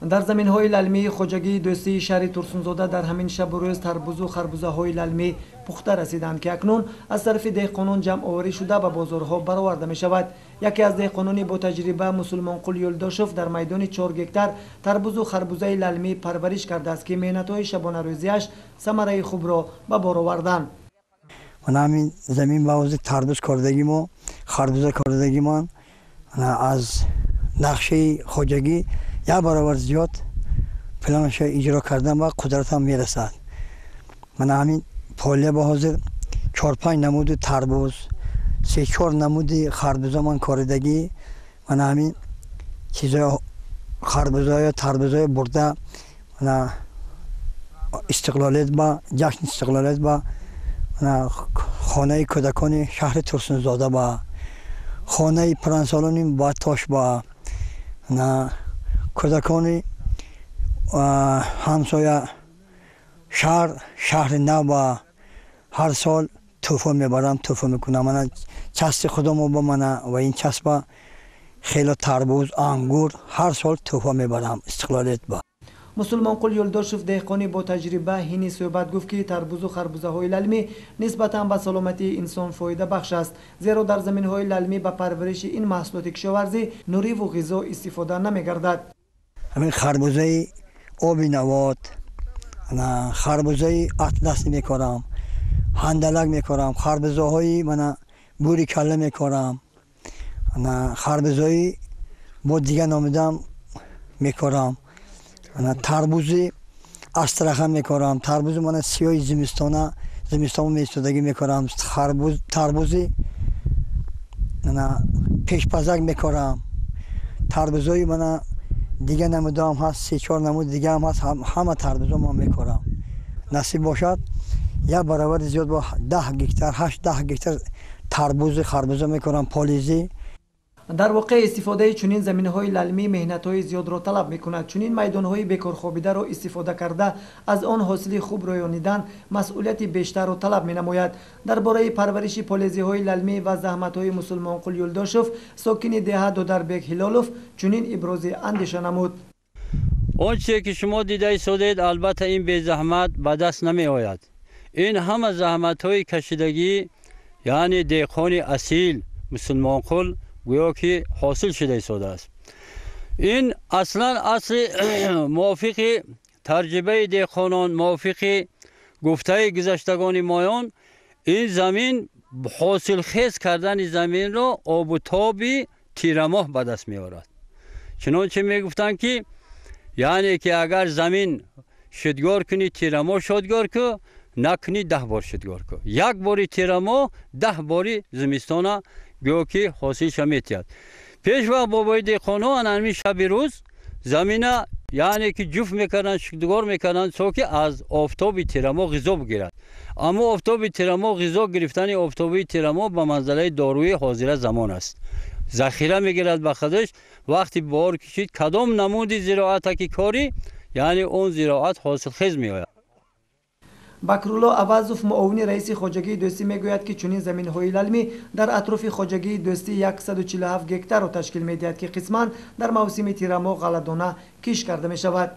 در زمین‌های للمی خوجگی دوستی شهر ترسونزاده در همین شب و روز تربوز و خربوزه‌های للمی پخته رسیدند که اکنون از طرف دهقانان جمع آوری شده به بازارها برآورده می شود. یکی از دهقانان با تجربه مسلمانقل یلداشوف در میدان 4 گکتار تربوز و خربوزه للمی پرورش کرده است که محنت‌های شبانه روزیش ثمره خوب را به بار آوردند. من همین زمین باوز تربوز کردگیم و خربوزه کردگیم از نقشه خوجگی یا برابر زیاد پلانش اجرا کردم و قدرتم میرسد. من همین پاله با حاضر 4-5 نمود تربوز 3-4 نمود خربوزه من کردگی من همین چیزای خربوزه یا تربوزه برده من استقلالیت با جشن استقلالیت با خانه کودکان شهر ترسونزاده با خانه پرنسالان با تاش با کودکان همسایه شهر نو با هر سال تحفه میبرم تحفه میکنم. من چسب خودم با من و این چسب خیلی تربوز انگور هر سال تحفه میبرم استقلالیت با. مسلمانقل یلداشوف دهقانی با تجربه هینی صحبت گفت که تربوز و خربوزه های للمی نسبتا به سلامتی انسان فایده بخش است، زیرا در زمین های للمی به پرورش این محصولات کشاورزی نوری و غذا استفاده نمی گردد. همین خربوزه آبی نواد، خربوزه اطلس میکارم، هندلک میکارم، خربوزه های من بوری کله میکارم، خربوزه با دیگه نامیدم میکارم، تربوزی استرخم میکارم، تربوز من سیاه زمستان میستادگی میکارم، تربوزی پیشپزک میکارم، تربوزای من دیگه نمودم هست 3-4 نمود دیگه هم هست همه تربوزا ما میکارم. نصیب باشد یا برابر زیاد با 10 گکتار 8-10 گکتار تربوز خربوزه میکارم پالیزی. در واقع استفاده چنین زمین‌های للمی مهنت‌های زیاد را طلب می‌کند. چنین میدان‌های بیکار خوابیده را استفاده کرده از آن حاصل خوب رویانیدن مسئولیت بیشتر را طلب می‌نماید. درباره پرورش پالیزی‌های للمی و زحمت‌های مسلمانقل یلداشوف ساکن دهه دودربک هلالوف چنین ابراز اندیشه نمود. آنچه که شما دیده سودید البته این بی زحمت به دست نمی‌آید. این همه زحمت‌های کشیدگی یعنی دهقان اصیل مسلمانقل گویا که حاصل شده ایستاده است. این اصلا اصل موافق تجربه دهقانان، موافق گفته گذشتگان مایان، این زمین حاصل خیز کردن زمین را آب و تابی تیرماه به دست می آورد. چنانچه می گفتند که یعنی که اگر زمین شدگار کنی تیرماه شدگار که نکنی 10 بار شدگار که، 1 باری تیرماه 10 باری زمستانه گویا که حاصلش میتید. پیش وقت بابای دهقان‌ها انمی شب روز زمینه یعنی که جفت میکردن شدگار میکردن تا که از آفتاب تیرما غذا بگیرد. اما آفتاب تیرما غذا گرفتن آفتاب تیرما به منزله داروی حاضر زمان است. ذخیره میگیرد به خودش. وقتی بار کشید کدام نمود زراعت که کاری یعنی اون زراعت حاصل خیز میآید. بکرالله عوضوف معاون رئیس خوجگی دوستی میگوید که چنین زمین‌های للمی در اطراف خوجگی دوستی 147 گکتار را تشکیل میدهد که قسما در موسم تیرما غله‌دانه کش کرده می شود.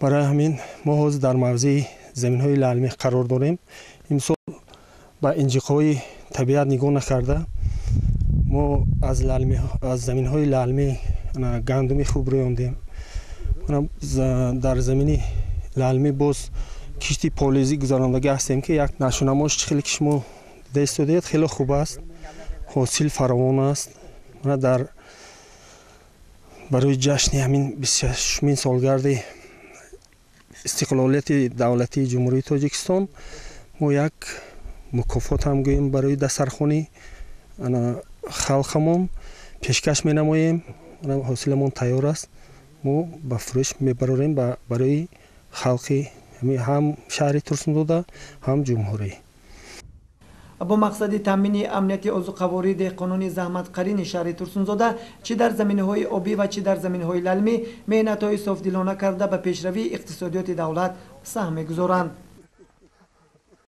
برای همین ما حاضر در موضع زمین‌های للمی قرار داریم. امسال با انجیق‌های طبیعت نگاه نکرده ما از زمین‌های للمی گندمی خوب رویاندیم. در زمین للمی باز کشتی پالیزی گذراندگی هستیم که یک نشونماش خیلی که شما دست دادید خیلی خوب است، حاصل فراوان است. من برای جشن همین 26مین سالگرد استقلالیت دولتی جمهوری تاجیکستان ما یک مکافات هم گوییم برای دسترخوانی خلقمون پیشکش می نماییم. حاصلمون تیار است، ما به فروش میبریم برای خلقی هم شهر ترسونزاده هم جمهوری. با مقصد تامین امنیت عضوقواری دهقانان زحمت‌قرین شهر ترسونزاده چه در زمینه‌های آبی و چه در زمینه‌های للمی محنت‌های صافدلانه کرده به پیشروی اقتصادیات دولت سهم می‌گذارند.